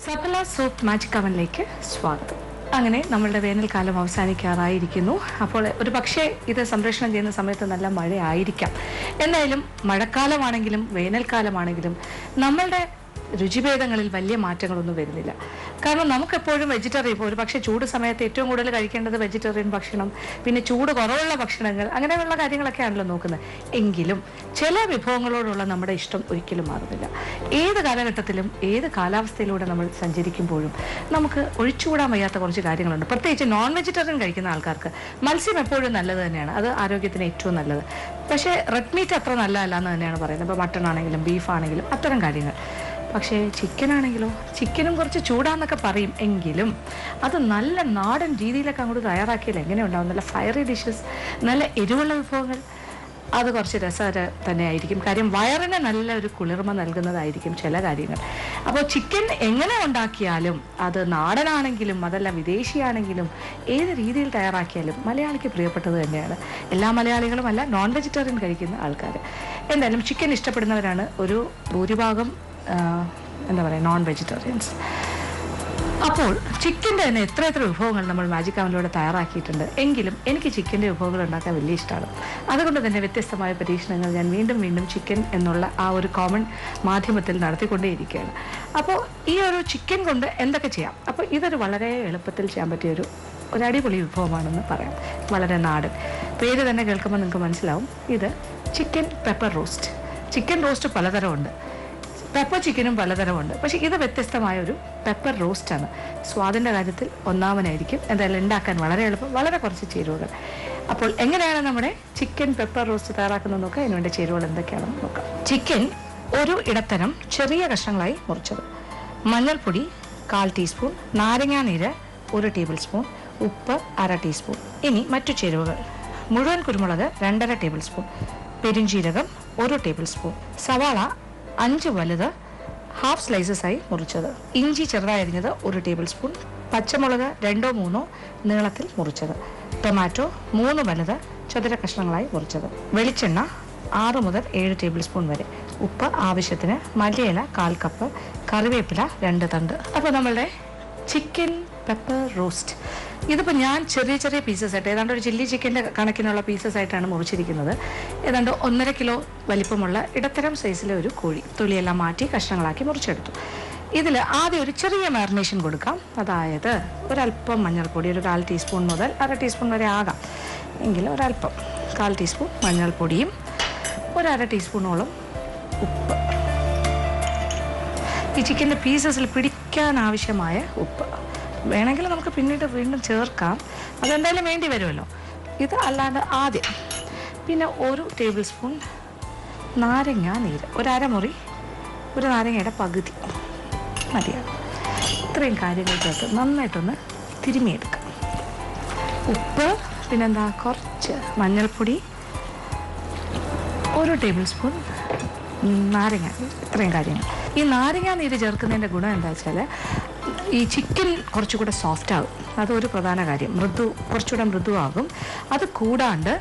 സഫല soap magic അവനിലേക്ക് സ്വാഗതം. അങ്ങനെ നമ്മളുടെ വേനൽക്കാലം അവസാനിക്കാറായിരിക്കുന്നു. അപ്പോൾ ഒരു പക്ഷേ ഇത് സംപ്രേഷണം ചെയ്യുന്ന സമയത്ത് നല്ല മഴയായിരിക്കാം. എന്തായാലും മഴക്കാലമാണെങ്കിലും വേനൽക്കാലമാണെങ്കിലും നമ്മളുടെ രുചിഭേദങ്ങളിൽ വലിയ മാറ്റങ്ങളൊന്നും വരുന്നില്ല. കാരണം നമുക്കെപ്പോഴും വെജിറ്റേറിയൻ, ഇപ്പോൾ ഒരു പക്ഷേ ചൂട് സമയത്ത് ഏറ്റവും കൂടുതൽ കഴിക്കേണ്ടത് വെജിറ്റേറിയൻ ഭക്ഷണം, പിന്നെ ചൂട് കുറവുള്ള ഭക്ഷണങ്ങൾ, അങ്ങനെയുള്ള കാര്യങ്ങളൊക്കെയാണല്ലോ നോക്കുന്നത്. എങ്കിലും ചില വിഭവങ്ങളോടുള്ള നമ്മുടെ ഇഷ്ടം ഒരിക്കലും മാറുന്നില്ല. ഏത് കാലഘട്ടത്തിലും ഏത് കാലാവസ്ഥയിലൂടെ നമ്മൾ സഞ്ചരിക്കുമ്പോഴും നമുക്ക് ഒഴിച്ചുകൂടാൻ വയ്യാത്ത കുറച്ച് കാര്യങ്ങളുണ്ട്. പ്രത്യേകിച്ച് നോൺ വെജിറ്റേറിയൻ കഴിക്കുന്ന ആൾക്കാർക്ക് മത്സ്യം എപ്പോഴും നല്ലത് തന്നെയാണ്, അത് ആരോഗ്യത്തിന് ഏറ്റവും നല്ലത്. പക്ഷേ റെഡ് മീറ്റ് അത്ര നല്ലതല്ല എന്ന് തന്നെയാണ് പറയുന്നത്. ഇപ്പോൾ മട്ടൺ ആണെങ്കിലും ബീഫ് ആണെങ്കിലും അത്തരം കാര്യങ്ങൾ. പക്ഷേ ചിക്കനാണെങ്കിലോ, ചിക്കനും കുറച്ച് ചൂടാന്നൊക്കെ പറയും, എങ്കിലും അത് നല്ല നാടൻ രീതിയിലൊക്കെ അങ്ങോട്ട് തയ്യാറാക്കിയാൽ എങ്ങനെ ഉണ്ടാവും? നല്ല ഫയറി ഡിഷസ്, നല്ല എരിവുള്ള വിഭവങ്ങൾ, അത് കുറച്ച് രസകരം തന്നെ ആയിരിക്കും. കാര്യം വയറിന് നല്ല ഒരു കുളിർമ നൽകുന്നതായിരിക്കും ചില കാര്യങ്ങൾ. അപ്പോൾ ചിക്കൻ എങ്ങനെ ഉണ്ടാക്കിയാലും, അത് നാടനാണെങ്കിലും അതല്ല വിദേശിയാണെങ്കിലും ഏത് രീതിയിൽ തയ്യാറാക്കിയാലും മലയാളിക്ക് പ്രിയപ്പെട്ടത് തന്നെയാണ്. എല്ലാ മലയാളികളും അല്ല, നോൺ വെജിറ്റേറിയൻ കഴിക്കുന്ന ആൾക്കാർ. എന്തായാലും ചിക്കൻ ഇഷ്ടപ്പെടുന്നവരാണ് ഒരു ഭൂരിഭാഗം എന്താ പറയുക, നോൺ വെജിറ്റേറിയൻസ്. അപ്പോൾ ചിക്കൻ്റെ തന്നെ എത്ര വിഭവങ്ങൾ നമ്മൾ മാജിക് അവനിലൂടെ തയ്യാറാക്കിയിട്ടുണ്ട്. എങ്കിലും എനിക്ക് ചിക്കൻ്റെ വിഭവങ്ങൾ ഉണ്ടാക്കാൻ വലിയ ഇഷ്ടമാണ്. അതുകൊണ്ട് തന്നെ വ്യത്യസ്തമായ പരീക്ഷണങ്ങൾ ഞാൻ വീണ്ടും ചിക്കൻ എന്നുള്ള ആ ഒരു കോമൺ മാധ്യമത്തിൽ നടത്തിക്കൊണ്ടേയിരിക്കുകയാണ്. അപ്പോൾ ഈ ഒരു ചിക്കൻ കൊണ്ട് എന്തൊക്കെ ചെയ്യാം? അപ്പോൾ ഇതൊരു വളരെ എളുപ്പത്തിൽ ചെയ്യാൻ പറ്റിയൊരു അടിപൊളി വിഭവമാണെന്ന് പറയാം. വളരെ നാടൻ, പേര് തന്നെ കേൾക്കുമ്പോൾ നിങ്ങൾക്ക് മനസ്സിലാവും. ഇത് chicken pepper roast. Chicken roast പലതരമുണ്ട്, പെപ്പർ ചിക്കനും പലതരമുണ്ട്. പക്ഷേ ഇത് വ്യത്യസ്തമായ ഒരു പെപ്പർ റോസ്റ്റാണ്. സ്വാദിൻ്റെ കാര്യത്തിൽ ഒന്നാമനായിരിക്കും. എന്തായാലും ഉണ്ടാക്കാൻ വളരെ എളുപ്പം, വളരെ കുറച്ച് ചേരുവകൾ. അപ്പോൾ എങ്ങനെയാണ് നമ്മുടെ ചിക്കൻ പെപ്പർ റോസ്റ്റ് തയ്യാറാക്കുന്നത് നോക്കാം. അതിനുവേണ്ട ചേരുവകൾ എന്തൊക്കെയാണെന്ന് നോക്കാം. ചിക്കൻ ഒരു ഇടത്തരം ചെറിയ കഷ്ണങ്ങളായി മുറിച്ചത്, മഞ്ഞൾപ്പൊടി 1/4 ടീസ്പൂൺ, നാരങ്ങാനീര് 1 ടേബിൾ സ്പൂൺ, ഉപ്പ് 1/2 ടീസ്പൂൺ. ഇനി മറ്റു ചേരുവകൾ: മുഴുവൻ കുരുമുളക് 2.5 ടേബിൾ സ്പൂൺ, പെരുംജീരകം 1 ടേബിൾ സ്പൂൺ, സവാള 5 വലുത് ഹാഫ് സ്ലൈസസായി മുറിച്ചത്, ഇഞ്ചി ചെറുതായി അരിഞ്ഞത് 1 ടേബിൾ സ്പൂൺ, പച്ചമുളക് 2 or 3 നീളത്തിൽ മുറിച്ചത്, ടൊമാറ്റോ 3 വലുത് ചതുര കഷ്ണങ്ങളായി മുറിച്ചത്, വെളിച്ചെണ്ണ 6 മുതൽ 7 ടേബിൾ സ്പൂൺ വരെ, ഉപ്പ് ആവശ്യത്തിന്, മല്ലിയില 1/4 കപ്പ്, കറിവേപ്പില 2 തണ്ട്. അപ്പോൾ നമ്മളുടെ ചിക്കൻ പെപ്പർ റോസ്റ്റ് ഇതിപ്പോൾ ഞാൻ ചെറിയ പീസസ് ആയിട്ട്, ഏതാണ്ട് ഒരു ചില്ലി ചിക്കൻ്റെ കണക്കിനുള്ള പീസസ് ആയിട്ടാണ് മുറിച്ചിരിക്കുന്നത്. ഏതാണ്ട് 1.5 കിലോ വലിപ്പമുള്ള ഇടത്തരം സൈസിലെ ഒരു കോഴി, തൊലിയെല്ലാം മാറ്റി കഷ്ണങ്ങളാക്കി മുറിച്ചെടുത്തു. ഇതിൽ ആദ്യം ഒരു ചെറിയ മാരിനേഷൻ കൊടുക്കാം. അതായത് ഒരല്പം മഞ്ഞൾപ്പൊടി, ഒരു 1/4 ടീസ്പൂൺ മുതൽ 1/2 ടീസ്പൂൺ വരെ ആകാം, എങ്കിൽ ഒരല്പം 1/4 ടീസ്പൂൺ മഞ്ഞൾപ്പൊടിയും 1/2 ടീസ്പൂണോളം ഉപ്പ്, ഈ ചിക്കൻ്റെ പീസസിൽ പിടിക്കാൻ ആവശ്യമായ ഉപ്പ്. വേണമെങ്കിൽ നമുക്ക് പിന്നീട് വീണ്ടും ചേർക്കാം, അതെന്തായാലും വേണ്ടി വരുമല്ലോ. ഇത് അല്ലാണ്ട് ആദ്യം പിന്നെ 1 ടേബിൾ സ്പൂൺ നാരങ്ങ നീര്, ഒരു അരമുറി, ഒരു നാരങ്ങയുടെ പകുതി മതിയാണ്. ഇത്രയും കാര്യങ്ങൾ ചേർത്ത് നന്നായിട്ടൊന്ന് തിരുമിയെടുക്കാം. ഉപ്പ്, പിന്നെന്താ കുറച്ച് മഞ്ഞൾപ്പൊടി, 1 ടേബിൾ സ്പൂൺ നാരങ്ങ, ഇത്രയും കാര്യങ്ങൾ. ഈ നാരങ്ങ നീര് ചേർക്കുന്നതിൻ്റെ ഗുണം എന്താ വെച്ചാൽ ഈ ചിക്കൻ കുറച്ചുകൂടെ സോഫ്റ്റ് ആകും, അതൊരു പ്രധാന കാര്യം. കുറച്ചുകൂടെ മൃദുവാകും. അത് കൂടാണ്ട്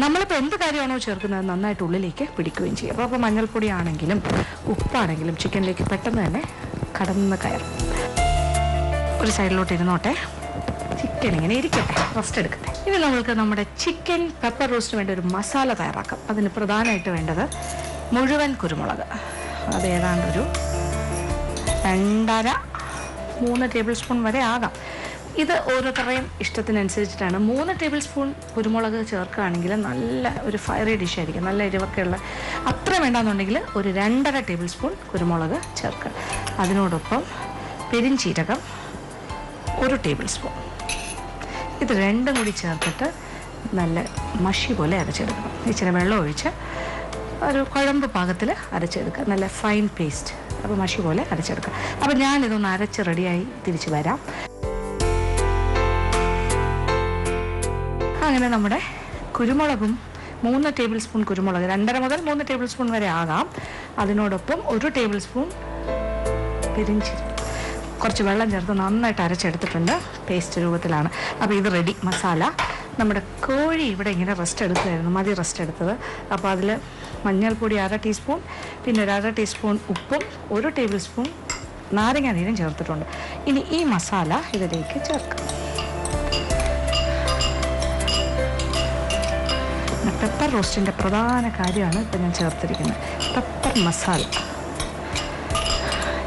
നമ്മളിപ്പോൾ എന്ത് കാര്യമാണോ ചേർക്കുന്നത് നന്നായിട്ട് ഉള്ളിലേക്ക് പിടിക്കുകയും ചെയ്യും. അപ്പോൾ മഞ്ഞൾപ്പൊടി ആണെങ്കിലും ഉപ്പാണെങ്കിലും ചിക്കനിലേക്ക് പെട്ടെന്ന് തന്നെ കടന്ന് കയറും. ഒരു സൈഡിലോട്ട് ഇരുന്നോട്ടെ, ചിക്കൻ ഇങ്ങനെ ഇരിക്കട്ടെ, റെസ്റ്റ് എടുക്കട്ടെ. ഇനി നമ്മൾക്ക് നമ്മുടെ ചിക്കൻ പെപ്പർ റോസ്റ്റിന് വേണ്ട ഒരു മസാല തയ്യാറാക്കാം. അതിന് പ്രധാനമായിട്ട് വേണ്ടത് മുഴുവൻ കുരുമുളക്, അത് ഏതാണ്ടൊരു 2.5-3 ടേബിൾ സ്പൂൺ വരെ ആകാം. ഇത് ഓരോരുത്തരുടെയും ഇഷ്ടത്തിനനുസരിച്ചിട്ടാണ്. 3 ടേബിൾ സ്പൂൺ കുരുമുളക് ചേർക്കുകയാണെങ്കിൽ നല്ല ഒരു ഫയറി ഡിഷായിരിക്കും, നല്ല എരിവൊക്കെയുള്ള. അത്ര വേണ്ടാന്നുണ്ടെങ്കിൽ ഒരു 2.5 ടേബിൾ സ്പൂൺ കുരുമുളക് ചേർക്കുക. അതിനോടൊപ്പം പെരുംജീരകം 1 ടേബിൾ സ്പൂൺ. ഇത് രണ്ടും കൂടി ചേർത്തിട്ട് നല്ല മഷി പോലെ അരച്ചെടുക്കണം. ഇച്ചിരി വെള്ളം ഒഴിച്ച് ഒരു കുഴമ്പ് പാകത്തിൽ അരച്ചെടുക്കുക, നല്ല ഫൈൻ പേസ്റ്റ്. അപ്പോൾ മഷി പോലെ അരച്ചെടുക്കുക. അപ്പോൾ ഞാനിതൊന്ന് അരച്ച് റെഡിയായി തിരിച്ച് വരാം. അങ്ങനെ നമ്മുടെ കുരുമുളകും 3 ടേബിൾ സ്പൂൺ കുരുമുളക്, 2.5 മുതൽ 3 ടേബിൾ സ്പൂൺ വരെ ആകാം. അതിനോടൊപ്പം 1 ടേബിൾ സ്പൂൺ പെരുംജീരകം, കുറച്ച് വെള്ളം ചേർത്ത് നന്നായിട്ട് അരച്ചെടുത്തിട്ടുണ്ട്, പേസ്റ്റ് രൂപത്തിലാണ്. അപ്പോൾ ഇത് റെഡി മസാല. നമ്മുടെ കോഴി ഇവിടെ ഇങ്ങനെ റെസ്റ്റ് എടുക്കുമായിരുന്നു, മതി റെസ്റ്റ് എടുത്തത്. അപ്പോൾ അതിൽ മഞ്ഞൾപ്പൊടി 1/2 ടീസ്പൂൺ, പിന്നെ 1/2 ടീസ്പൂൺ ഉപ്പും 1 ടേബിൾ സ്പൂൺ നാരങ്ങ നീരും ചേർത്തിട്ടുണ്ട്. ഇനി ഈ മസാല ഇതിലേക്ക് ചേർക്കാം. പെപ്പർ റോസ്റ്റിൻ്റെ പ്രധാന കാര്യമാണ് ഇപ്പം ഞാൻ ചേർത്തിരിക്കുന്നത്, പെപ്പർ മസാല.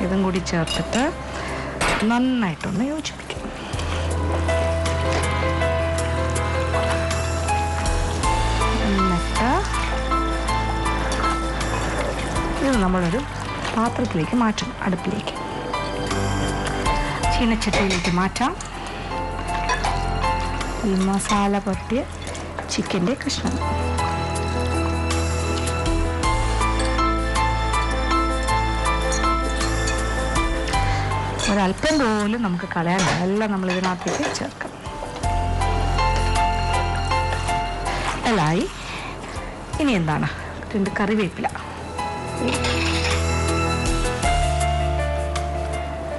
ഇതും കൂടി ചേർത്തിട്ട് നന്നായിട്ടൊന്ന് യോജിപ്പിക്കാം. എന്നിട്ട് ഇത് നമ്മളൊരു പാത്രത്തിലേക്ക് മാറ്റണം, അടുപ്പിലേക്ക് ചീനച്ചട്ടിയിലേക്ക് മാറ്റാം. ഈ മസാല പുരട്ടിയ ചിക്കൻ്റെ കഷ്ണം ഒരല്പം പോലും നമുക്ക് കളയാനില്ല, എല്ലാം നമ്മൾ ഇതിനകത്തേക്ക് ചേർക്കാം. എല്ലായി. ഇനി എന്താണ്, 2 കറിവേപ്പില.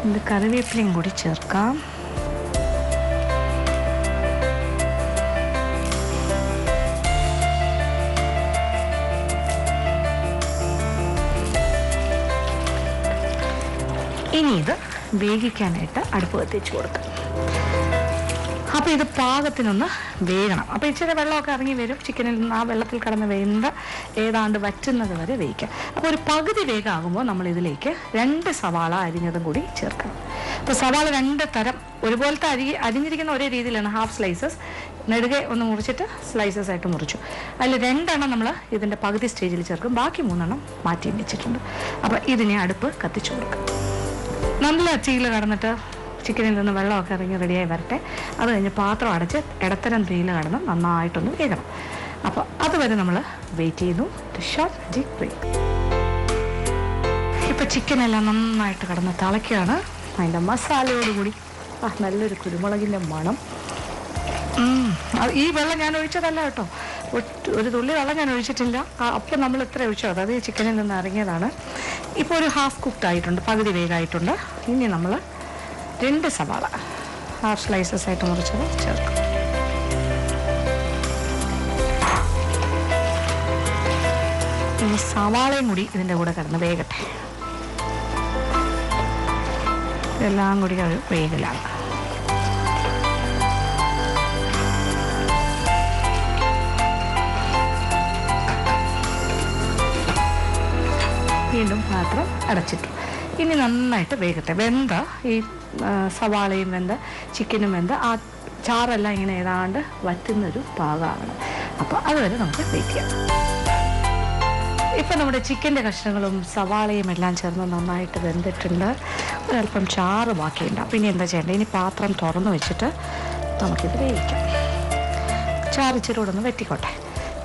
2 കറിവേപ്പിലയും കൂടി ചേർക്കാം. ഇനി ഇത് വേവിക്കാനായിട്ട് അടുപ്പ് കത്തിച്ച് കൊടുക്കാം. അപ്പോൾ ഇത് പാകത്തിനൊന്ന് വേകണം. അപ്പോൾ ഇച്ചിരി വെള്ളമൊക്കെ ഇറങ്ങി വരും ചിക്കനിൽ നിന്ന്. ആ വെള്ളത്തിൽ കിടന്ന് വെന്ത ഏതാണ്ട് വറ്റുന്നത് വരെ വേവിക്കാം. അപ്പോൾ ഒരു പകുതി വേഗമാകുമ്പോൾ നമ്മൾ ഇതിലേക്ക് 2 സവാള അരിഞ്ഞതും കൂടി ചേർക്കണം. അപ്പോൾ സവാള 2 തരം ഒരുപോലത്തെ അരിഞ്ഞിരിക്കുന്ന ഒരേ രീതിയിലാണ്. ഹാഫ് സ്ലൈസസ് നെടുകെ ഒന്ന് മുറിച്ചിട്ട് സ്ലൈസസ് ആയിട്ട് മുറിച്ചു. അതിൽ 2 എണ്ണം നമ്മൾ ഇതിൻ്റെ പകുതി സ്റ്റേജിൽ ചേർക്കും, ബാക്കി 3 എണ്ണം മാറ്റിയും വെച്ചിട്ടുണ്ട്. അപ്പോൾ ഇതിനെ അടുപ്പ് കത്തിച്ചു കൊടുക്കാം. നല്ല തീയിൽ കടന്നിട്ട് ചിക്കനിൽ നിന്ന് വെള്ളമൊക്കെ ഇറങ്ങി റെഡിയായി വരട്ടെ. അത് കഴിഞ്ഞ് പാത്രം അടച്ച് ഇടത്തരം തീയിൽ കടന്ന് നന്നായിട്ടൊന്ന് വേഗണം. അപ്പോൾ അതുവരെ നമ്മൾ വെയിറ്റ് ചെയ്യുന്നു. Short break. ഇപ്പോൾ ചിക്കനെല്ലാം നന്നായിട്ട് കടന്ന് തിളയ്ക്കുകയാണ്. അതിൻ്റെ മസാലയോടുകൂടി നല്ലൊരു കുരുമുളകിൻ്റെ മണം. ഈ വെള്ളം ഞാൻ ഒഴിച്ചതല്ല കേട്ടോ, ഒരു തുള്ളി വെള്ളം ഞാൻ ഒഴിച്ചിട്ടില്ല. അപ്പം നമ്മൾ എത്ര ഒഴിച്ചോ അതായത് ചിക്കനിൽ നിന്ന് ഇറങ്ങിയതാണ്. ഇപ്പോൾ ഒരു ഹാഫ് കുക്ക്ഡ് ആയിട്ടുണ്ട്, പകുതി വേഗമായിട്ടുണ്ട്. ഇനി നമ്മൾ 2 സവാള ഹാഫ് സ്ലൈസസ് ആയിട്ട് മുറിച്ചത് ചേർക്കും. ഇനി സവാളയും കൂടി ഇതിൻ്റെ കൂടെ കിടന്ന് വേഗട്ടെ. എല്ലാം കൂടി ഒരു വേഗലാണ്. വീണ്ടും പാത്രം അടച്ചിട്ടു. ഇനി നന്നായിട്ട് വേഗട്ടെ. വെന്ത ഈ സവാളയും വെന്ത ചിക്കനും വെന്ത ആ ചാറെല്ലാം ഇങ്ങനെ ഏതാണ്ട് വറ്റുന്നൊരു പാകമാണ്. അപ്പോൾ അതുവരെ നമുക്ക് വെയിറ്റ് ചെയ്യാം. ഇപ്പം നമ്മുടെ ചിക്കൻ്റെ കഷ്ണങ്ങളും സവാളയും എല്ലാം ചേർന്ന് നന്നായിട്ട് വെന്തിട്ടുണ്ട്. ഒരല്പം ചാറ് ബാക്കിയുണ്ട്. അപ്പോൾ ഇനി എന്താ ചെയ്യേണ്ടത്, ഇനി പാത്രം തുറന്ന് വെച്ചിട്ട് നമുക്കിത് വേവിക്കാം. ചാറ് ഇച്ചിരി കൂടെ ഒന്ന് വെറ്റിക്കോട്ടെ.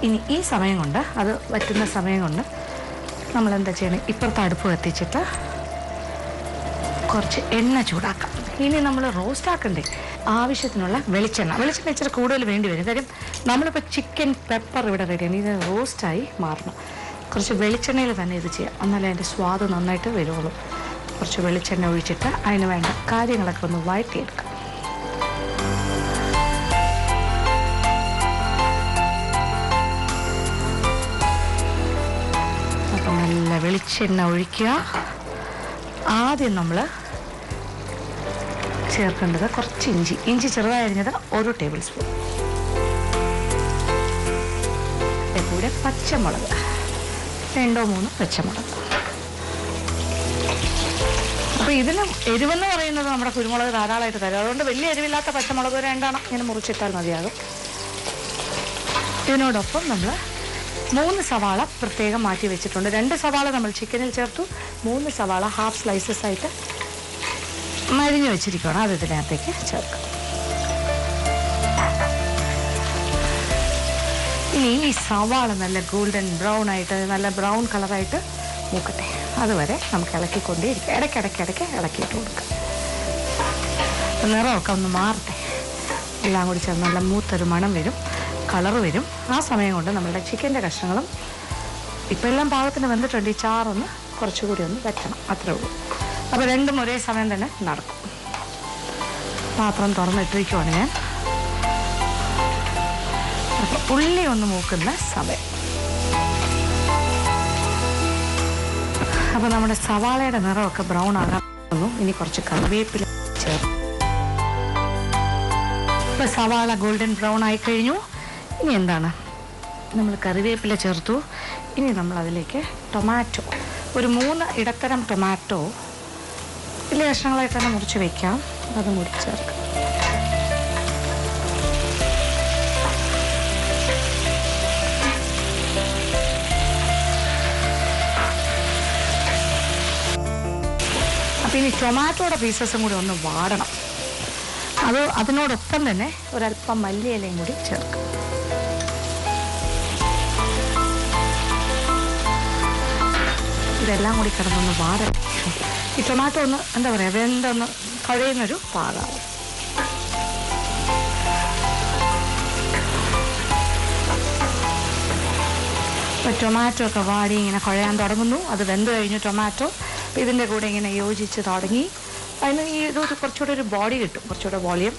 ഇനി ഈ സമയം കൊണ്ട്, അത് വറ്റുന്ന സമയം കൊണ്ട് നമ്മളെന്താ ചെയ്യണം, ഇപ്പുറത്തെ അടുപ്പ് കത്തിച്ചിട്ട് കുറച്ച് എണ്ണ ചൂടാക്കാം. ഇനി നമ്മൾ റോസ്റ്റ് ആക്കണ്ടേ, ആവശ്യത്തിനുള്ള വെളിച്ചെണ്ണ ഇച്ചിരി കൂടുതൽ വേണ്ടി വരും. കാര്യം നമ്മളിപ്പോൾ ചിക്കൻ പെപ്പർ ഇവിടെ റെഡിയാണ്, ഇത് റോസ്റ്റായി മാറണം. കുറച്ച് വെളിച്ചെണ്ണയിൽ തന്നെ ഇത് ചെയ്യാം, എന്നാലേ അതിൻ്റെ സ്വാദ് നന്നായിട്ട് വരുള്ളൂ. കുറച്ച് വെളിച്ചെണ്ണ ഒഴിച്ചിട്ട് അതിന് വേണ്ട കാര്യങ്ങളൊക്കെ ഒന്ന് വഴറ്റിയെടുക്കാം. അപ്പം നല്ല വെളിച്ചെണ്ണ ഒഴിക്കുക. ആദ്യം നമ്മൾ ചേർക്കേണ്ടത് കുറച്ച് ഇഞ്ചി ചെറുതായി അരിഞ്ഞത് 1 ടേബിൾ സ്പൂൺ. കൂടെ പച്ചമുളക് 2-3 പച്ചമുളക്. അപ്പോൾ ഇതിന് എരിവെന്ന് പറയുന്നത് നമ്മുടെ കുരുമുളക് ധാരാളമായിട്ട് തരും. അതുകൊണ്ട് വലിയ എരിവില്ലാത്ത പച്ചമുളക് 2 എണ്ണം ഇങ്ങനെ മുറിച്ചിട്ടാൽ മതിയാകും. ഇതിനോടൊപ്പം നമ്മൾ 3 സവാള പ്രത്യേകം മാറ്റി വെച്ചിട്ടുണ്ട്. 2 സവാള നമ്മൾ ചിക്കനിൽ ചേർത്തു, 3 സവാള ഹാഫ് സ്ലൈസസ് ആയിട്ട് മരിഞ്ഞ് വെച്ചിരിക്കണം. അത് ഇതിനകത്തേക്ക് ചേർക്കാം. ഇനി ഈ സവാള നല്ല ഗോൾഡൻ ബ്രൗൺ ആയിട്ട്, നല്ല ബ്രൗൺ കളറായിട്ട് മൂക്കട്ടെ. അതുവരെ നമുക്ക് ഇളക്കിക്കൊണ്ടേയിരിക്കും. ഇടയ്ക്കിടയ്ക്ക് ഇളക്കിയിട്ട് കൊടുക്കാം. നിറമൊക്കെ ഒന്ന് മാറട്ടെ. എല്ലാം കൂടി ചേർന്ന് നല്ല മൂത്തൊരു മണം വരും, കളറ് വരും. ആ സമയം കൊണ്ട് നമ്മളുടെ ചിക്കൻ്റെ കഷ്ണങ്ങളും ഇപ്പം എല്ലാം പാകത്തിന് വെന്തിട്ടുണ്ട്. ഈ ചാറൊന്ന് കുറച്ചുകൂടി ഒന്ന് വെക്കണം, അത്രേ ഉള്ളൂ. അപ്പോൾ രണ്ടും ഒരേ സമയം തന്നെ നടക്കും. പാത്രം തുറന്നിട്ടിരിക്കുവാണ് ഞാൻ. അപ്പോൾ ഉള്ളി ഒന്ന് മൂക്കുന്ന സമയം. അപ്പോൾ നമ്മുടെ സവാളയുടെ നിറമൊക്കെ ബ്രൗൺ ആകാം. ഇനി കുറച്ച് കറിവേപ്പില ചേർത്ത് ഇപ്പോൾ സവാള ഗോൾഡൻ ബ്രൗൺ ആയി കഴിഞ്ഞു. ഇനി എന്താണ്, നമ്മൾ കറിവേപ്പില ചേർത്തു. ഇനി നമ്മൾ അതിലേക്ക് ടൊമാറ്റോ, ഒരു 3 ഇടത്തരം ടൊമാറ്റോ വലിയ കഷ്ണങ്ങളായിട്ട് തന്നെ മുറിച്ച് വയ്ക്കാം. അതും കൂടി ചേർക്കാം. അപ്പോൾ ഇനി ടൊമാറ്റോയുടെ പീസസും കൂടി ഒന്ന് വാടണം. അതിനോടൊപ്പം തന്നെ ഒരല്പം മല്ലിയിലയും കൂടി ചേർക്കും. ഇതെല്ലാം കൂടി കിടന്നൊന്ന് വാടണം. ഈ ടൊമാറ്റോ ഒന്ന് എന്താ പറയുക, വെന്തൊന്ന് കഴിയുന്നൊരു പാകമാവും. ഇപ്പോൾ ടൊമാറ്റോ ഒക്കെ വാടി ഇങ്ങനെ കുഴയാൻ തുടങ്ങുന്നു. അത് വെന്ത് കഴിഞ്ഞു ടൊമാറ്റോ. ഇതിൻ്റെ കൂടെ ഇങ്ങനെ യോജിച്ച് തുടങ്ങി. അതിന് ഇതൊരു കുറച്ചുകൂടെ ഒരു ബോഡി കിട്ടും, കുറച്ചുകൂടെ വോളിയം.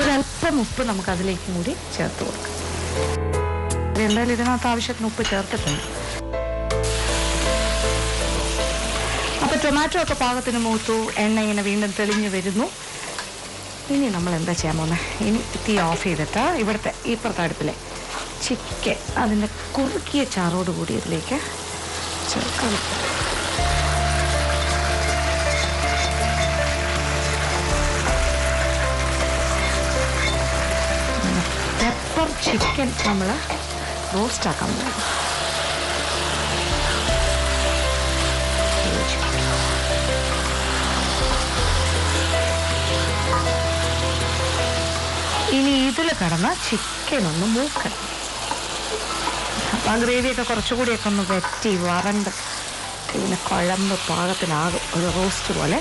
ഒരല്പം ഉപ്പ് നമുക്ക് അതിലേക്കും കൂടി ചേർത്ത് കൊടുക്കാം. എന്തായാലും ഇതിനകത്ത് ആവശ്യത്തിന് ഉപ്പ് ചേർത്തിട്ടുണ്ട്. അപ്പോൾ ടൊമാറ്റോ ഒക്കെ പാകത്തിന് മൂത്തു, എണ്ണ ഇങ്ങനെ വീണ്ടും തെളിഞ്ഞു വരുന്നു. ഇനി നമ്മൾ എന്താ ചെയ്യാൻ പോകുന്നത്, ഇനി തീ ഓഫ് ചെയ്തിട്ട് ഇവിടുത്തെ ഇപ്പുറത്തെ അടുപ്പിലെ ചിക്കൻ അതിൻ്റെ കുറുക്കിയ ചാറോട് കൂടി ഇതിലേക്ക് ചേർക്കാം. പെപ്പർ ചിക്കൻ നമ്മൾ റോസ്റ്റ് ആക്കാൻ പോകും. ഇനി ഇതിൽ കിടന്ന ചിക്കൻ ഒന്ന് മൂക്കണം. അപ്പം ആ ഗ്രേവിയൊക്കെ കുറച്ചുകൂടിയൊക്കെ ഒന്ന് വെറ്റി വരണ്ട് പിന്നെ കുഴമ്പ് പാകത്തിനാകും, ഒരു റോസ്റ്റ് പോലെ.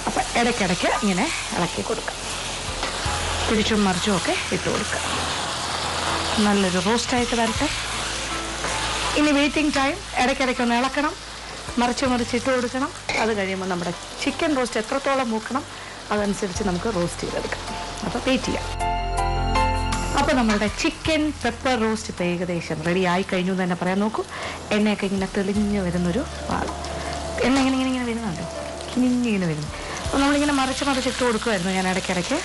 അപ്പം ഇടയ്ക്കിടയ്ക്ക് ഇങ്ങനെ ഇളക്കി കൊടുക്കാം. തിരിച്ചും മറിച്ചും ഒക്കെ ഇട്ട് കൊടുക്കുക. നല്ലൊരു റോസ്റ്റായിട്ട് വരട്ടെ. ഇനി വെയിറ്റിംഗ് ടൈം. ഇടയ്ക്കിടയ്ക്കൊന്ന് ഇളക്കണം, മറിച്ചിട്ട് കൊടുക്കണം. അത് കഴിയുമ്പോൾ നമ്മുടെ ചിക്കൻ റോസ്റ്റ് എത്രത്തോളം മൂക്കണം അതനുസരിച്ച് നമുക്ക് റോസ്റ്റ് ചെയ്തെടുക്കാം. അപ്പോൾ വെയിറ്റ് ചെയ്യാം. അപ്പോൾ നമ്മളുടെ ചിക്കൻ പെപ്പർ റോസ്റ്റ് ഇപ്പോൾ ഏകദേശം റെഡി ആയി കഴിഞ്ഞു എന്ന് തന്നെ പറയാൻ നോക്കൂ. എണ്ണയൊക്കെ ഇങ്ങനെ തെളിഞ്ഞ് വരുന്നൊരു പാകം. എണ്ണ ഇങ്ങനെ വരുന്നുണ്ടോ, കിനിഞ്ഞിങ്ങനെ വരുന്നു. അപ്പോൾ നമ്മളിങ്ങനെ മറിച്ചിട്ട് കൊടുക്കുമായിരുന്നു ഞാൻ ഇടയ്ക്കിടയ്ക്ക്.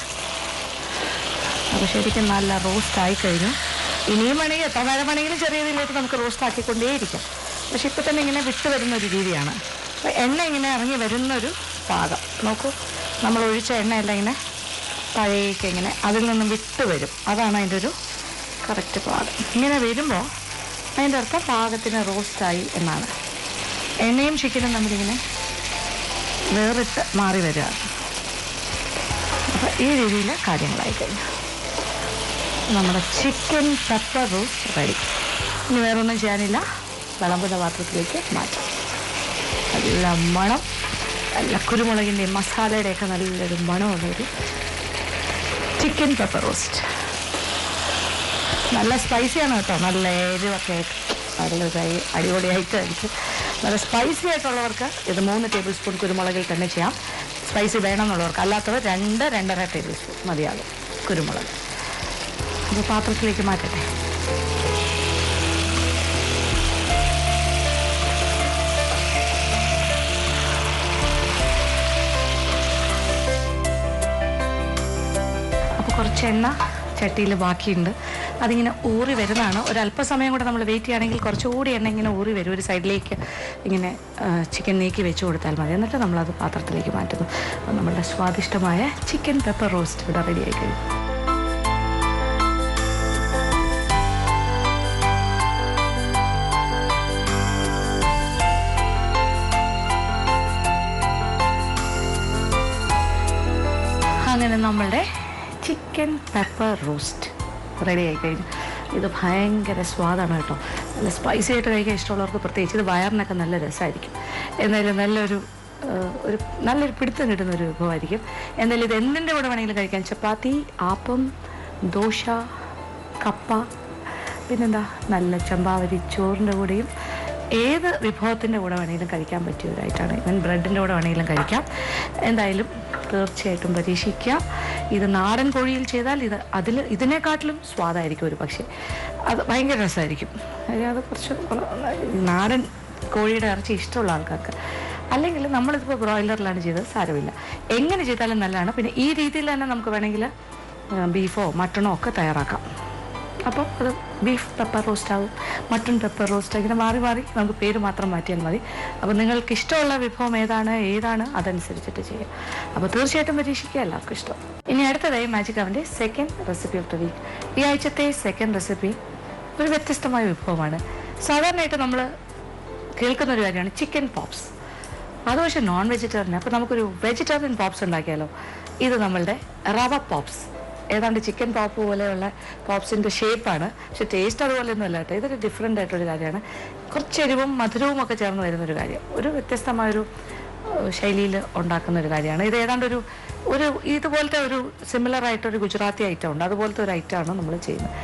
അപ്പോൾ ശരിക്കും നല്ല റോസ്റ്റ് ആയി കഴിഞ്ഞു. ഇനിയും വേണമെങ്കിൽ എത്ര നേരം വേണമെങ്കിലും ചെറിയ രീതിയിലേക്ക് നമുക്ക് റോസ്റ്റ് ആക്കിക്കൊണ്ടേയിരിക്കാം. പക്ഷെ ഇപ്പോൾ തന്നെ ഇങ്ങനെ വിട്ട് വരുന്നൊരു രീതിയാണ്. അപ്പോൾ എണ്ണ ഇങ്ങനെ ഇറങ്ങി വരുന്നൊരു പാകം നോക്കൂ. നമ്മൾ ഒഴിച്ച എണ്ണയെല്ലാം ഇങ്ങനെ പഴയൊക്കെ ഇങ്ങനെ അതിൽ നിന്നും വിട്ട് വരും. അതാണ് അതിൻ്റെ ഒരു കറക്റ്റ് പാകം. ഇങ്ങനെ വരുമ്പോൾ അതിൻ്റെ അർത്ഥം പാകത്തിന് റോസ്റ്റായി എന്നാണ്. എണ്ണയും ചിക്കനും നമ്മളിങ്ങനെ വേറിട്ട് മാറി വരികയാണ്. അപ്പോൾ ഈ രീതിയിൽ കാര്യങ്ങളായി കഴിഞ്ഞു. നമ്മുടെ ചിക്കൻ പെപ്പർ റോസ്റ്റ് റെഡി. ഇനി വേറൊന്നും ചെയ്യാനില്ല, വിളമ്പുന്ന പാത്രത്തിലേക്ക് മാറ്റാം. നല്ല മണം, നല്ല കുരുമുളകിൻ്റെയും മസാലയുടെയൊക്കെ നല്ലൊരു മണമുള്ളൊരു ചിക്കൻ പെപ്പർ റോസ്റ്റ്. നല്ല സ്പൈസിയാണ് കേട്ടോ, നല്ല എരിവൊക്കെ ആയിട്ട് നല്ലൊരു അടിപൊളിയായിട്ട് ആയിരിക്കും. നല്ല സ്പൈസി ആയിട്ടുള്ളവർക്ക് ഇത് 3 ടേബിൾ സ്പൂൺ കുരുമുളകിൽ തന്നെ ചെയ്യാം. സ്പൈസി വേണമെന്നുള്ളവർക്ക്, അല്ലാത്തവർ 2-2.5 ടേബിൾ സ്പൂൺ മതിയാകും കുരുമുളക്. ഇത് പാത്രത്തിലേക്ക് മാറ്റട്ടെ. അപ്പോൾ കുറച്ച് എണ്ണ ചട്ടിയിൽ ബാക്കിയുണ്ട്. അതിങ്ങനെ ഊറി വരുന്നതാണ്. ഒരല്പസമയം കൂടെ നമ്മൾ വെയിറ്റ് ചെയ്യുകയാണെങ്കിൽ കുറച്ചുകൂടി എണ്ണ ഇങ്ങനെ ഊറി വരും. ഒരു സൈഡിലേക്ക് ഇങ്ങനെ ചിക്കൻ നീക്കി വെച്ച് കൊടുത്താൽ മതി. എന്നിട്ട് നമ്മളത് പാത്രത്തിലേക്ക് മാറ്റുന്നു. അപ്പോൾ നമ്മളുടെ സ്വാദിഷ്ടമായ ചിക്കൻ പെപ്പർ റോസ്റ്റ് ഇവിടെ റെഡി ആയി കഴിയും. അങ്ങനെ നമ്മളുടെ ചിക്കൻ പെപ്പർ റോസ്റ്റ് റെഡി ആയി കഴിഞ്ഞു. ഇത് ഭയങ്കര സ്വാദാണ് കേട്ടോ. നല്ല സ്പൈസി ആയിട്ട് കഴിക്കാൻ ഇഷ്ടമുള്ളവർക്ക് പ്രത്യേകിച്ച് ഇത് വയറിനൊക്കെ നല്ല രസമായിരിക്കും. എന്തായാലും നല്ലൊരു പിടുത്തം കിട്ടുന്നൊരു വിഭവമായിരിക്കും. എന്തായാലും ഇത് എന്തിൻ്റെ കൂടെ വേണമെങ്കിലും കഴിക്കാം. ചപ്പാത്തി, ആപ്പം, ദോശ, കപ്പ, പിന്നെന്താ നല്ല ചമ്പാവരി ചോറിൻ്റെ കൂടെയും ഏത് വിഭവത്തിൻ്റെ കൂടെ വേണമെങ്കിലും കഴിക്കാൻ പറ്റിയതായിട്ടാണ്. ഇവൻ ബ്രെഡിൻ്റെ കൂടെ വേണമെങ്കിലും കഴിക്കാം. എന്തായാലും തീർച്ചയായിട്ടും പരീക്ഷിക്കാം. ഇത് നാടൻ കോഴിയിൽ ചെയ്താൽ ഇതിനെക്കാട്ടിലും സ്വാദായിരിക്കും ഒരു പക്ഷേ. അത് ഭയങ്കര രസമായിരിക്കും. അത് കുറച്ച് നാടൻ കോഴിയുടെ ഇറച്ചി ഇഷ്ടമുള്ള ആൾക്കാർക്ക്. അല്ലെങ്കിൽ നമ്മളിതിപ്പോൾ ബ്രോയിലറിലാണ് ചെയ്തത്, സാരമില്ല. എങ്ങനെ ചെയ്താലും നല്ലതാണ്. പിന്നെ ഈ രീതിയിൽ തന്നെ നമുക്ക് വേണമെങ്കിൽ ബീഫോ മട്ടണോ ഒക്കെ തയ്യാറാക്കാം. അപ്പം അത് ബീഫ് പെപ്പർ റോസ്റ്റ് ആവും, മട്ടൺ പെപ്പർ റോസ്റ്റ്, ഇങ്ങനെ മാറി മാറി നമുക്ക് പേര് മാത്രം മാറ്റിയാൽ മതി. അപ്പോൾ നിങ്ങൾക്ക് ഇഷ്ടമുള്ള വിഭവം ഏതാണ് അതനുസരിച്ചിട്ട് ചെയ്യാം. അപ്പോൾ തീർച്ചയായിട്ടും പരീക്ഷിക്കുക, എല്ലാവർക്കും ഇഷ്ടം. ഇനി അടുത്തതായി മാജിക് അവൻ്റെ second recipe of the week. ഈ ആഴ്ചത്തെ സെക്കൻഡ് റെസിപ്പി ഒരു വ്യത്യസ്തമായ വിഭവമാണ്. സാധാരണയായിട്ട് നമ്മൾ കേൾക്കുന്ന ഒരു കാര്യമാണ് ചിക്കൻ പോപ്സ്. അത് പക്ഷേ നോൺ വെജിറ്റേറിയൻ. അപ്പോൾ നമുക്കൊരു വെജിറ്റേറിയൻ പോപ്സ് ഉണ്ടാക്കിയാലോ? ഇത് നമ്മളുടെ റവ പോപ്സ്. ഏതാണ്ട് ചിക്കൻ പോപ്പ് പോലെയുള്ള പോപ്സിൻ്റെ ഷേപ്പാണ്, പക്ഷെ ടേസ്റ്റ് അതുപോലെയൊന്നും അല്ല കേട്ടോ. ഇതൊരു ഡിഫറെൻ്റ് ആയിട്ടൊരു കാര്യമാണ്. കുറച്ച് എരിവും മധുരവും ഒക്കെ ചേർന്ന് വരുന്നൊരു കാര്യം, ഒരു വ്യത്യസ്തമായൊരു ശൈലിയിൽ ഉണ്ടാക്കുന്ന ഒരു കാര്യമാണ്. ഇത് ഏതാണ്ട് ഒരു ഇതുപോലത്തെ ഒരു സിമിലർ ആയിട്ടൊരു ഗുജറാത്തി ഐറ്റം ഉണ്ട്, അതുപോലത്തെ ഒരു ഐറ്റമാണ് നമ്മൾ ചെയ്യുന്നത്.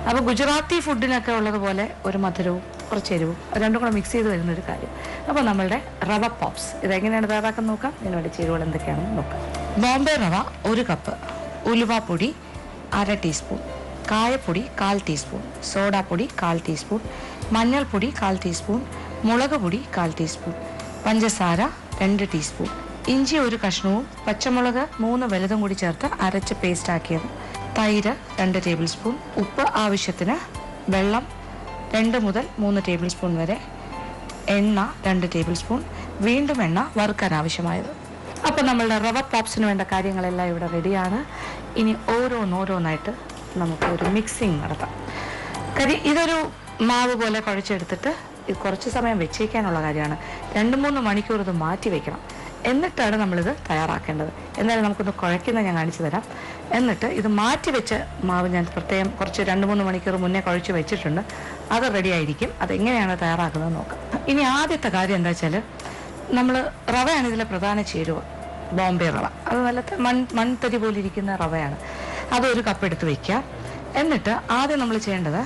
അപ്പോൾ ഗുജറാത്തി ഫുഡിനൊക്കെ ഉള്ളതുപോലെ ഒരു മധുരവും കുറച്ച് എരിവും രണ്ടും കൂടെ മിക്സ് ചെയ്ത് വരുന്നൊരു കാര്യം. അപ്പോൾ നമ്മളുടെ റവ പോപ്സ് ഇതെങ്ങനെയാണ് തയ്യാറാക്കുന്നത് നോക്കാം. ഇതിനുവേണ്ടി ചേരുവകൾ എന്തൊക്കെയാണെന്ന് നോക്കാം. ബോംബെ റവ 1 കപ്പ്, ഉലുവാപ്പൊടി 1/2 ടീസ്പൂൺ, കായപ്പൊടി 1/4 ടീസ്പൂൺ, സോഡാപ്പൊടി 1/4 ടീസ്പൂൺ, മഞ്ഞൾപ്പൊടി 1/4 ടീസ്പൂൺ, മുളക് പൊടി 1/4 ടീസ്പൂൺ, പഞ്ചസാര 2 ടീസ്പൂൺ, ഇഞ്ചി 1 കഷ്ണവും പച്ചമുളക് 3 വലുതും കൂടി ചേർത്ത് അരച്ച് പേസ്റ്റ് ആക്കിയത്, തൈര് 2 ടേബിൾ സ്പൂൺ, ഉപ്പ് ആവശ്യത്തിന്, വെള്ളം 2 മുതൽ 3 ടേബിൾ സ്പൂൺ വരെ, എണ്ണ 2 ടേബിൾ സ്പൂൺ, വീണ്ടും എണ്ണ വറുക്കാൻ ആവശ്യമായത്. അപ്പോൾ നമ്മളുടെ റവ പോപ്സിന് വേണ്ട കാര്യങ്ങളെല്ലാം ഇവിടെ റെഡിയാണ്. ഇനി ഓരോന്നായിട്ട് നമുക്ക് ഒരു മിക്സിങ് നടത്താം. കാര്യം ഇതൊരു മാവ് പോലെ കുഴച്ചെടുത്തിട്ട് ഇത് കുറച്ച് സമയം വെച്ചേക്കാനുള്ള കാര്യമാണ്. 2-3 മണിക്കൂർ ഇത് മാറ്റി വെക്കണം. എന്നിട്ടാണ് നമ്മളിത് തയ്യാറാക്കേണ്ടത്. എന്നാലും നമുക്കൊന്ന് കുഴയ്ക്കുന്നത് ഞാൻ കാണിച്ചു തരാം. എന്നിട്ട് ഇത് മാറ്റി വെച്ച മാവ് ഞാൻ പ്രത്യേകം കുറച്ച് 2-3 മണിക്കൂർ മുന്നേ കുഴച്ച് വെച്ചിട്ടുണ്ട്. അത് റെഡി ആയിരിക്കും. അതെങ്ങനെയാണ് തയ്യാറാക്കുന്നത് നോക്കാം. ഇനി ആദ്യത്തെ കാര്യം എന്താ വെച്ചാൽ, നമ്മൾ റവയാണ് ഇതിലെ പ്രധാന ചേരുവ. ബോംബെ റവ, അത് നല്ല മൺതരി പോലെ ഇരിക്കുന്ന റവയാണ്. അതൊരു കപ്പ് എടുത്ത് വയ്ക്കുക. എന്നിട്ട് ആദ്യം നമ്മൾ ചെയ്യേണ്ടത്,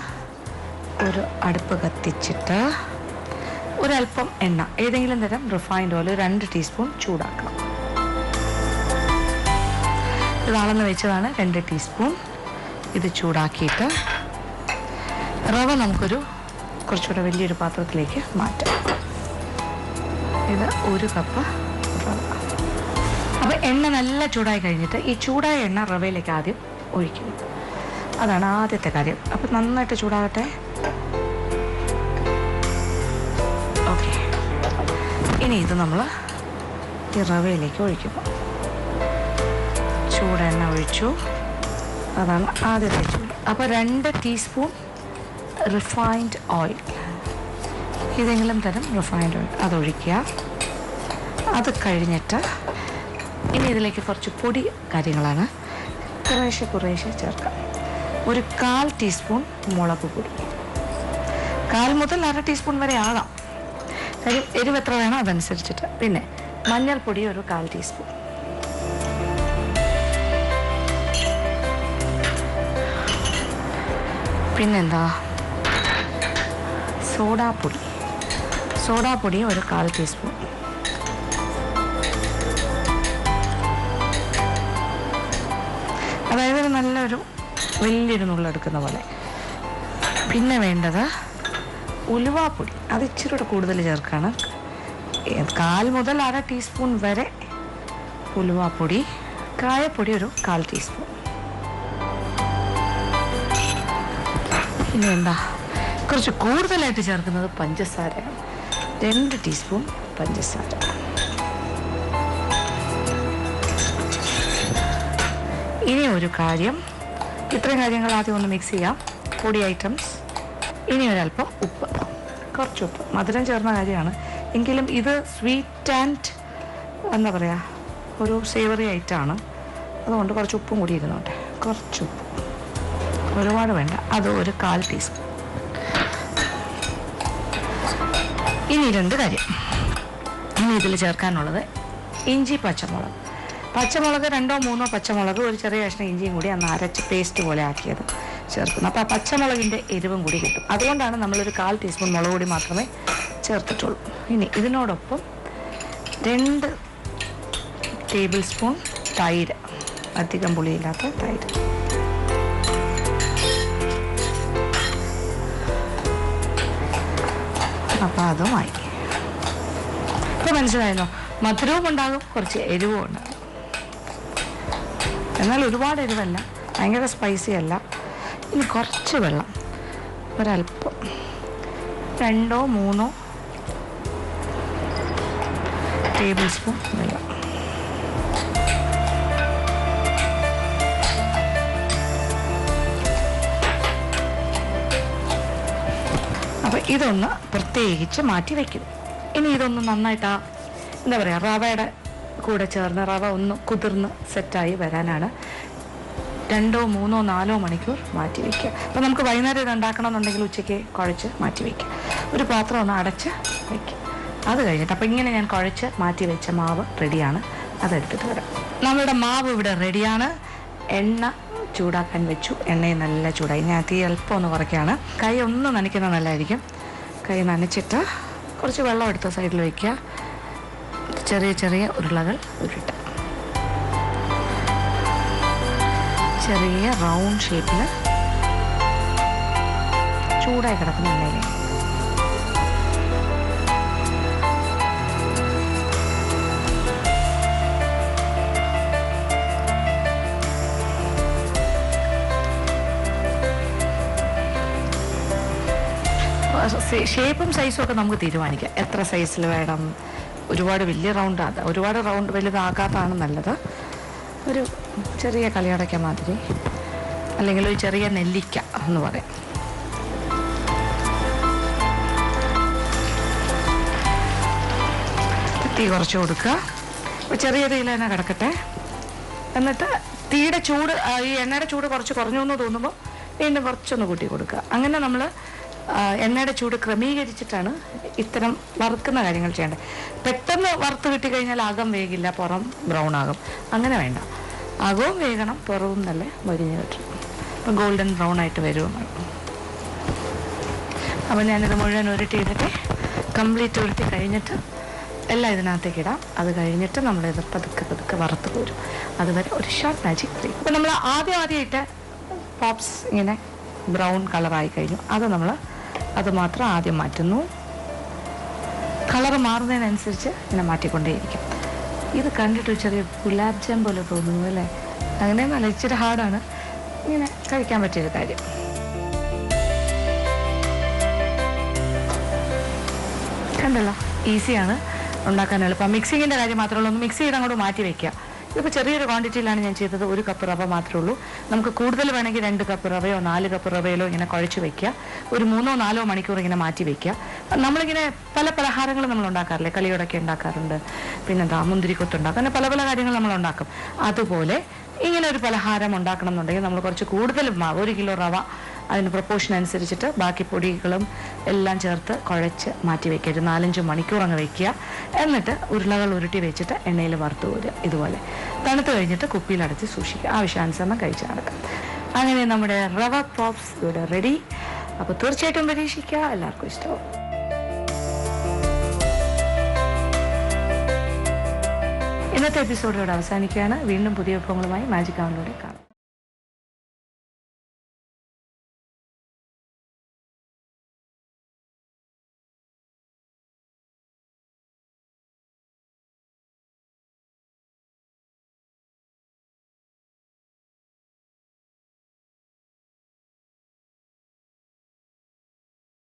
ഒരു അടുപ്പ് കത്തിച്ചിട്ട് ഒരല്പം എണ്ണ, ഏതെങ്കിലും തരം റിഫൈൻഡ് ഓയിൽ 2 ടീസ്പൂൺ ചൂടാക്കണം. ഇത് അളന്ന് വെച്ചതാണ് 2 ടീസ്പൂൺ. ഇത് ചൂടാക്കിയിട്ട് റവ നമുക്കൊരു കുറച്ചുകൂടെ വലിയൊരു പാത്രത്തിലേക്ക് മാറ്റാം. ഇത് 1 കപ്പ് റവ. അപ്പോൾ എണ്ണ നല്ല ചൂടായി കഴിഞ്ഞിട്ട് ഈ ചൂടായ എണ്ണ റവയിലേക്ക് ആദ്യം ഒഴിക്കുന്നു. അതാണ് ആദ്യത്തെ കാര്യം. അപ്പം നന്നായിട്ട് ചൂടാകട്ടെ. ഓക്കെ, ഇനി ഇത് നമ്മൾ ഈ റവയിലേക്ക് ഒഴിക്കുന്നു. ചൂടെണ്ണ ഒഴിച്ചു. അതാണ് ആദ്യത്തെ ചൂട്. അപ്പോൾ 2 ടീസ്പൂൺ റിഫൈൻഡ് ഓയിൽ, ഏതെങ്കിലും തരം റിഫൈൻഡ് ഓയിൽ അതൊഴിക്കുക. അത് കഴിഞ്ഞിട്ട് ഇനി ഇതിലേക്ക് കുറച്ച് പൊടി കാര്യങ്ങളാണ് കുറേശ്ശെ ചേർക്കാം. ഒരു 1/4 ടീസ്പൂൺ മുളക് പൊടി, 1/4 മുതൽ 1/2 ടീസ്പൂൺ വരെ ആകാം. കാര്യം എരിവ് എത്ര വേണോ അതനുസരിച്ചിട്ട്. പിന്നെ മഞ്ഞൾപ്പൊടി ഒരു 1/4 ടീസ്പൂൺ. പിന്നെന്താ, സോഡാപ്പൊടി ഒരു 1/4 ടീസ്പൂൺ. അതായത് നല്ലൊരു വലിയൊരു നുള്ളെടുക്കുന്ന പോലെ. പിന്നെ വേണ്ടത് ഉലുവാപ്പൊടി, അത് ഇച്ചിരി കൂടെ കൂടുതൽ ചേർക്കാണ്. 1/4 മുതൽ 1/2 ടീസ്പൂൺ വരെ ഉലുവാപ്പൊടി. കായപ്പൊടി ഒരു 1/4 ടീസ്പൂൺ. ഇനി എന്താ, കുറച്ച് കൂടുതലായിട്ട് ചേർക്കുന്നത് പഞ്ചസാരയാണ്. 2 ടീസ്പൂൺ പഞ്ചസാര. ഇനി ഒരു കാര്യം, ഇത്രയും കാര്യങ്ങൾ ആദ്യം ഒന്ന് മിക്സ് ചെയ്യാം, പൊടി ഐറ്റംസ്. ഇനി ഒരല്പം ഉപ്പ്, കുറച്ച് ഉപ്പ്. മധുരം ചേർന്ന കാര്യമാണ്, എങ്കിലും ഇത് സ്വീറ്റ് ആൻഡ് എന്താ പറയുക, ഒരു സേവറി ഐറ്റമാണ്. അതുകൊണ്ട് കുറച്ച് ഉപ്പും കൂടി ഇരുന്നോട്ടെ. കുറച്ച് ഉപ്പ്, ഒരുപാട് വേണ്ട. അത് ഒരു 1/4 ടീസ്പൂൺ. ഇനി 2 കാര്യം ഇനി ഇതിൽ ചേർക്കാനുള്ളത്, ഇഞ്ചി പച്ചമുളക്. 2-3 പച്ചമുളക്, ഒരു ചെറിയ കഷ്ണം ഇഞ്ചിയും കൂടി അന്ന് അരച്ച് പേസ്റ്റ് പോലെ ആക്കിയത് ചേർക്കുന്നു. അപ്പോൾ ആ പച്ചമുളകിൻ്റെ എരിവും കൂടി കിട്ടും. അതുകൊണ്ടാണ് നമ്മളൊരു 1/4 ടീസ്പൂൺ മുളക് പൊടി മാത്രമേ ചേർത്തിട്ടുള്ളൂ. ഇനി ഇതിനോടൊപ്പം 2 ടേബിൾ സ്പൂൺ തൈര്, അധികം പുളിയില്ലാത്ത തൈര്. അപ്പോൾ അതുമായി ഇപ്പം മനസ്സിലായല്ലോ, മധുരവും ഉണ്ടാകും, കുറച്ച് എരിവും ഉണ്ടാകും. എന്നാൽ ഒരുപാട് എരിവല്ല, ഭയങ്കര സ്പൈസി അല്ല. ഇനി കുറച്ച് വെള്ളം, ഒരല്പം, 2 3 ടേബിൾ സ്പൂൺ വെള്ളം. അപ്പോൾ ഇതൊന്ന് പ്രത്യേകിച്ച് മാറ്റി വയ്ക്കും. ഇനി ഇതൊന്ന് നന്നായിട്ട് എന്താ പറയുക, റവയുടെ കൂടെ ചേർന്ന് റവ ഒന്ന് കുതിർന്ന് സെറ്റായി വരാനാണ് 2 3 4 മണിക്കൂർ മാറ്റി വയ്ക്കുക. അപ്പോൾ നമുക്ക് വൈകുന്നേരം ഇത് ഉണ്ടാക്കണമെന്നുണ്ടെങ്കിൽ ഉച്ചയ്ക്ക് കുഴച്ച് മാറ്റി വയ്ക്കുക. ഒരു പാത്രം ഒന്ന് അടച്ച് വയ്ക്കുക. അത് കഴിഞ്ഞിട്ട് അപ്പോൾ ഇങ്ങനെ ഞാൻ കുഴച്ച് മാറ്റി വെച്ച മാവ് റെഡിയാണ്. അതെടുത്തിട്ട് വരാം. നമ്മളുടെ മാവ് ഇവിടെ റെഡിയാണ്. എണ്ണ ചൂടാക്കാൻ വെച്ചു. എണ്ണയും നല്ല ചൂടായി. ഞാൻ തീ അല്പം ഒന്ന് കുറയ്ക്കുകയാണ്. കൈ ഒന്ന് നനയ്ക്കുന്നത് നല്ലതായിരിക്കും. കൈ നനച്ചിട്ട് കുറച്ച് വെള്ളം എടുത്ത് സൈഡിൽ വയ്ക്കുക. ചെറിയ ചെറിയ ഉരുളകൾ ഉരുട്ടുക. ചെറിയ റൗണ്ട് ഷേപ്പിൽ ചൂടായി കിടക്കുന്ന എണ്ണയിൽ ഷേപ്പും സൈസും ഒക്കെ നമുക്ക് തീരുമാനിക്കാം. എത്ര സൈസിൽ വേണം. ഒരുപാട് വലിയ റൗണ്ട്, ഒരുപാട് റൗണ്ട് വലുതാകാത്തതാണ് നല്ലത്. ഒരു ചെറിയ കളിയടയ്ക്ക മാതിരി, അല്ലെങ്കിൽ ഒരു ചെറിയ നെല്ലിക്ക എന്ന് പറയാം. തീ കുറച്ച് കൊടുക്കുക. ചെറിയ തീയിൽ തന്നെ കിടക്കട്ടെ. എന്നിട്ട് തീയുടെ ചൂട്, ഈ എണ്ണയുടെ ചൂട് കുറച്ച് കുറഞ്ഞു എന്ന് തോന്നുമ്പോൾ വീണ്ടും കുറച്ചൊന്ന് കൂട്ടി കൊടുക്കുക. അങ്ങനെ നമ്മൾ എണ്ണയുടെ ചൂട് ക്രമീകരിച്ചിട്ടാണ് ഇത്തരം വറുക്കുന്ന കാര്യങ്ങൾ ചെയ്യേണ്ടത്. പെട്ടെന്ന് വറുത്ത് കിട്ടിക്കഴിഞ്ഞാൽ അകം വേകില്ല, പുറം ബ്രൗൺ ആകും. അങ്ങനെ വേണ്ട, അകവും വേകണം, പുറവും നല്ല മൊരിഞ്ഞ് കിട്ടും. അപ്പം ഗോൾഡൻ ബ്രൗൺ ആയിട്ട് വരുമെന്നാണ്. അപ്പം ഞാനിത് മുഴുവൻ ഉരുട്ടിയിട്ടിട്ട് കംപ്ലീറ്റ് ഉരുട്ടി കഴിഞ്ഞിട്ട് എല്ലാം ഇതിനകത്തേക്ക് ഇടാം. അത് കഴിഞ്ഞിട്ട് നമ്മളിത് പതുക്കെ പതുക്കെ വറുത്ത് പോരും. അതുവരെ ഒരു ഷോർട്ട് മാജിക് ബ്രേക്ക്. അപ്പം നമ്മൾ ആദ്യമായിട്ട് പോപ്സ് ഇങ്ങനെ ബ്രൗൺ കളറായി കഴിഞ്ഞു. അത് മാത്രം ആദ്യം മാറ്റുന്നു. കളർ മാറുന്നതിനനുസരിച്ച് ഇങ്ങനെ മാറ്റിക്കൊണ്ടേയിരിക്കും. ഇത് കണ്ടിട്ട് ചെറിയ ഗുലാബ് ജാം പോലെ തോന്നുന്നു അല്ലേ? അങ്ങനെയൊന്നുമല്ല, ഇച്ചിരി ഹാർഡാണ്. ഇങ്ങനെ കഴിക്കാൻ പറ്റിയൊരു കാര്യം. കണ്ടല്ലോ, ഈസിയാണ്, ഉണ്ടാക്കാൻ എളുപ്പം. മിക്സിങ്ങിൻ്റെ കാര്യം മാത്രമേ ഉള്ളൂ. ഒന്ന് മിക്സ് ചെയ്ത് അങ്ങോട്ട് മാറ്റി വയ്ക്കുക. ഇതിപ്പോൾ ചെറിയൊരു ക്വാണ്ടിറ്റിയിലാണ് ഞാൻ ചെയ്തത്. 1 കപ്പ് റവ മാത്രമേ ഉള്ളൂ. നമുക്ക് കൂടുതൽ വേണമെങ്കിൽ 2 കപ്പ് റവയോ 4 കപ്പ് റവയിലോ ഇങ്ങനെ കുഴച്ച് വയ്ക്കുക. ഒരു 3 4 മണിക്കൂർ ഇങ്ങനെ മാറ്റി വയ്ക്കുക. നമ്മളിങ്ങനെ പല പലഹാരങ്ങളും നമ്മൾ ഉണ്ടാക്കാറില്ലേ? കളിയോടൊക്കെ ഉണ്ടാക്കാറുണ്ട്. പിന്നെന്താ, മുന്തിരിക്കൊത്ത് ഉണ്ടാക്കും. അങ്ങനെ പല പല കാര്യങ്ങൾ നമ്മൾ ഉണ്ടാക്കും. അതുപോലെ ഇങ്ങനെ ഒരു പലഹാരം ഉണ്ടാക്കണം എന്നുണ്ടെങ്കിൽ നമ്മൾ കുറച്ച് കൂടുതൽ മാവ്, 1 കിലോ റവ, അതിന് പ്രൊപ്പോർഷൻ അനുസരിച്ചിട്ട് ബാക്കി പൊടികളും എല്ലാം ചേർത്ത് കുഴച്ച് മാറ്റി വയ്ക്കുക. ഒരു 4-5 മണിക്കൂർ അങ്ങ് വയ്ക്കുക. എന്നിട്ട് ഉരുളകൾ ഉരുട്ടി വെച്ചിട്ട് എണ്ണയിൽ വറുത്ത് പോരുക. ഇതുപോലെ തണുത്ത് കഴിഞ്ഞിട്ട് കുപ്പിയിലടച്ച് സൂക്ഷിക്കുക. ആവശ്യാനുസരണം കഴിച്ച് നടക്കാം. അങ്ങനെ നമ്മുടെ റവ പോപ്സ് ഇവിടെ റെഡി. അപ്പോൾ തീർച്ചയായിട്ടും പരീക്ഷിക്കുക. എല്ലാവർക്കും ഇഷ്ടമാവും. ഇന്നത്തെ എപ്പിസോഡ് ഇവിടെ അവസാനിക്കുകയാണ്. വീണ്ടും പുതിയ വിഭവങ്ങളുമായി മാജിക് അവനിലൂടെ കാണാം.